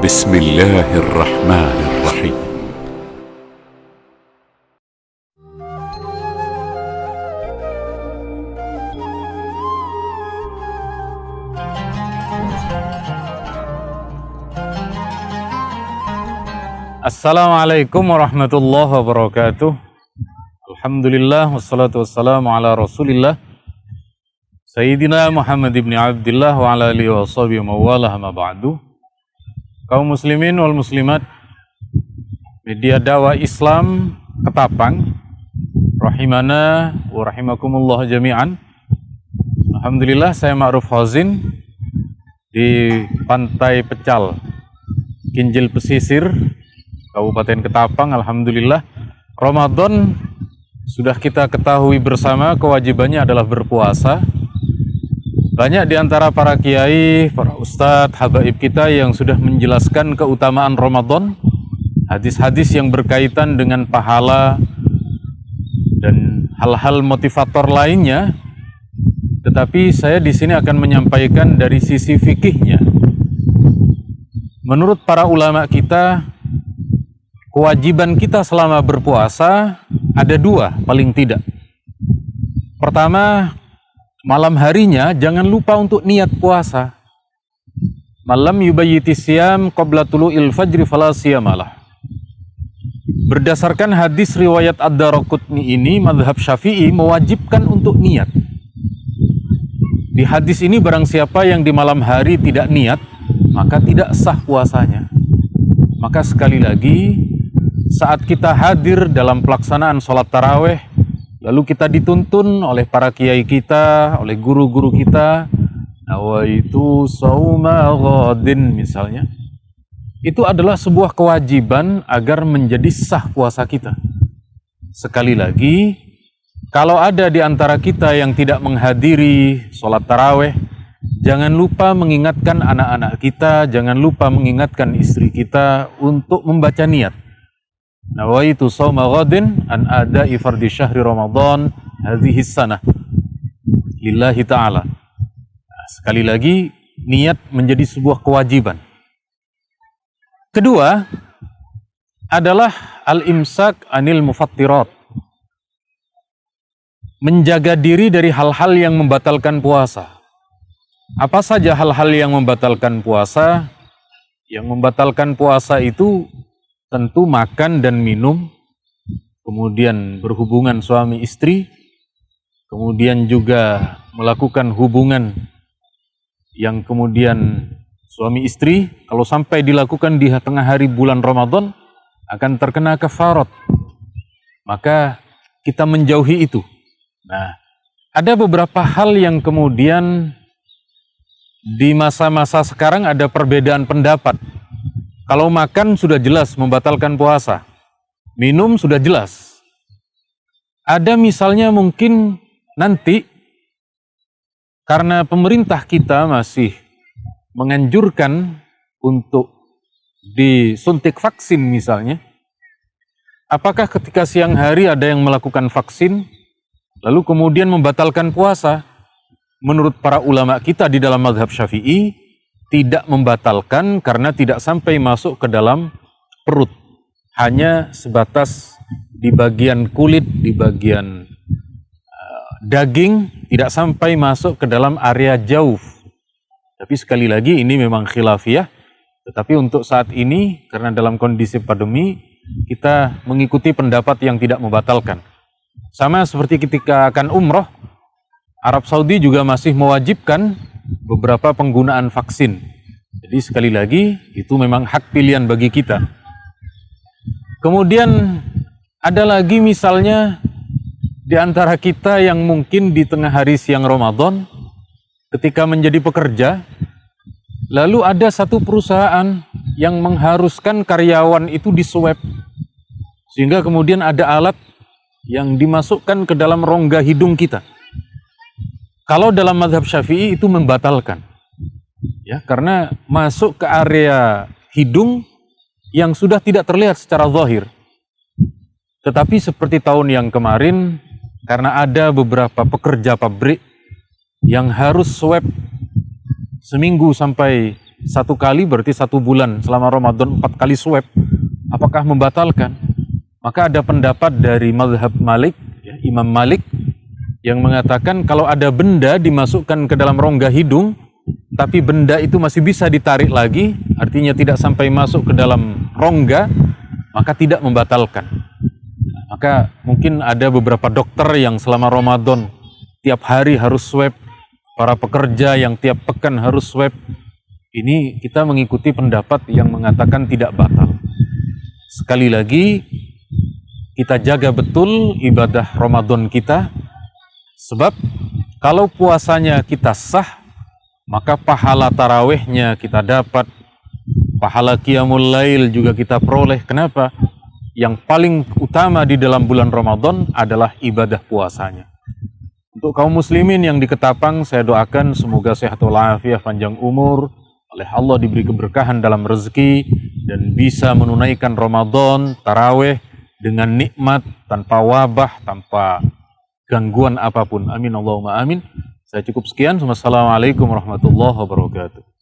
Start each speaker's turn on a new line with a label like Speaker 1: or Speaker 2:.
Speaker 1: بسم الله الرحمن الرحيم.
Speaker 2: Assalamualaikum warahmatullahi wabarakatuh. Alhamdulillah wassalatu wassalamu ala Rasulillah Sayyidina Muhammad ibn Abdillah wa ala alihi wa sahbihi wa mawalah ma ba'du. Kaum muslimin wal muslimat, media dakwah Islam Ketapang, rahimana wa rahimakumullah jami'an. Alhamdulillah, saya Ma'ruf Khazin di Pantai Pecal, Kinjil Pesisir, Kabupaten Ketapang. Alhamdulillah, Ramadan sudah kita ketahui bersama, kewajibannya adalah berpuasa. Banyak di antara para kiai, para ustadz, habaib kita yang sudah menjelaskan keutamaan Ramadan, hadis-hadis yang berkaitan dengan pahala dan hal-hal motivator lainnya. Tetapi saya di sini akan menyampaikan dari sisi fikihnya. Menurut para ulama kita, kewajiban kita selama berpuasa ada dua paling tidak. Pertama, malam harinya jangan lupa untuk niat puasa. Malam yubayyiti siyam qabla tulu'il fajri fala siyamalah. Berdasarkan hadis riwayat Ad-Daraqutni ini, mazhab Syafi'i mewajibkan untuk niat. Di hadis ini, barang siapa yang di malam hari tidak niat, maka tidak sah puasanya. Maka sekali lagi, saat kita hadir dalam pelaksanaan sholat taraweh, lalu kita dituntun oleh para kiai kita, oleh guru-guru kita, nawaitu shauma ghadin misalnya, itu adalah sebuah kewajiban agar menjadi sah puasa kita. Sekali lagi, kalau ada di antara kita yang tidak menghadiri sholat taraweh, jangan lupa mengingatkan anak-anak kita, jangan lupa mengingatkan istri kita untuk membaca niat. Nawaitu shauma ghadin an ada'i fardhi syahri Ramadan hadhihi sanah lillahi ta'ala. Sekali lagi, niat menjadi sebuah kewajiban. Kedua adalah al-imsak anil mufattirat, menjaga diri dari hal-hal yang membatalkan puasa. Apa saja hal-hal yang membatalkan puasa? Yang membatalkan puasa itu tentu makan dan minum, kemudian berhubungan suami istri, kemudian juga melakukan hubungan yang kemudian suami istri, kalau sampai dilakukan di tengah hari bulan Ramadan, akan terkena kafarat. Maka kita menjauhi itu. Nah, ada beberapa hal yang kemudian di masa-masa sekarang ada perbedaan pendapat. Kalau makan sudah jelas membatalkan puasa, minum sudah jelas. Ada misalnya mungkin nanti karena pemerintah kita masih menganjurkan untuk disuntik vaksin misalnya, apakah ketika siang hari ada yang melakukan vaksin lalu kemudian membatalkan puasa? Menurut para ulama kita di dalam mazhab Syafi'i, tidak membatalkan karena tidak sampai masuk ke dalam perut. Hanya sebatas di bagian kulit, di bagian daging, tidak sampai masuk ke dalam area jauf. Tapi sekali lagi ini memang khilafiyah. Tetapi untuk saat ini, karena dalam kondisi pandemi, kita mengikuti pendapat yang tidak membatalkan. Sama seperti ketika akan umroh, Arab Saudi juga masih mewajibkan beberapa penggunaan vaksin. Jadi sekali lagi, itu memang hak pilihan bagi kita. Kemudian ada lagi misalnya di antara kita yang mungkin di tengah hari siang Ramadan, ketika menjadi pekerja, lalu ada satu perusahaan yang mengharuskan karyawan itu diswab, sehingga kemudian ada alat yang dimasukkan ke dalam rongga hidung kita. Kalau dalam mazhab Syafi'i itu membatalkan, ya, karena masuk ke area hidung yang sudah tidak terlihat secara zahir. Tetapi seperti tahun yang kemarin, karena ada beberapa pekerja pabrik yang harus swab seminggu sampai 1 kali berarti 1 bulan, selama Ramadan 4 kali swab, apakah membatalkan? Maka ada pendapat dari mazhab Malik, ya, Imam Malik, yang mengatakan kalau ada benda dimasukkan ke dalam rongga hidung, tapi benda itu masih bisa ditarik lagi, artinya tidak sampai masuk ke dalam rongga, maka tidak membatalkan. Maka mungkin ada beberapa dokter yang selama Ramadan tiap hari harus swab, para pekerja yang tiap pekan harus swab. Ini kita mengikuti pendapat yang mengatakan tidak batal. Sekali lagi, kita jaga betul ibadah Ramadan kita, sebab kalau puasanya kita sah, maka pahala tarawihnya kita dapat, pahala qiyamul lail juga kita peroleh. Kenapa? Yang paling utama di dalam bulan Ramadan adalah ibadah puasanya. Untuk kaum muslimin yang di Ketapang, saya doakan semoga sehat walafiat, panjang umur, oleh Allah diberi keberkahan dalam rezeki, dan bisa menunaikan Ramadan, tarawih, dengan nikmat, tanpa wabah, tanpa gangguan apapun. Amin Allahumma amin. Saya cukup sekian. Wassalamualaikum warahmatullahi wabarakatuh.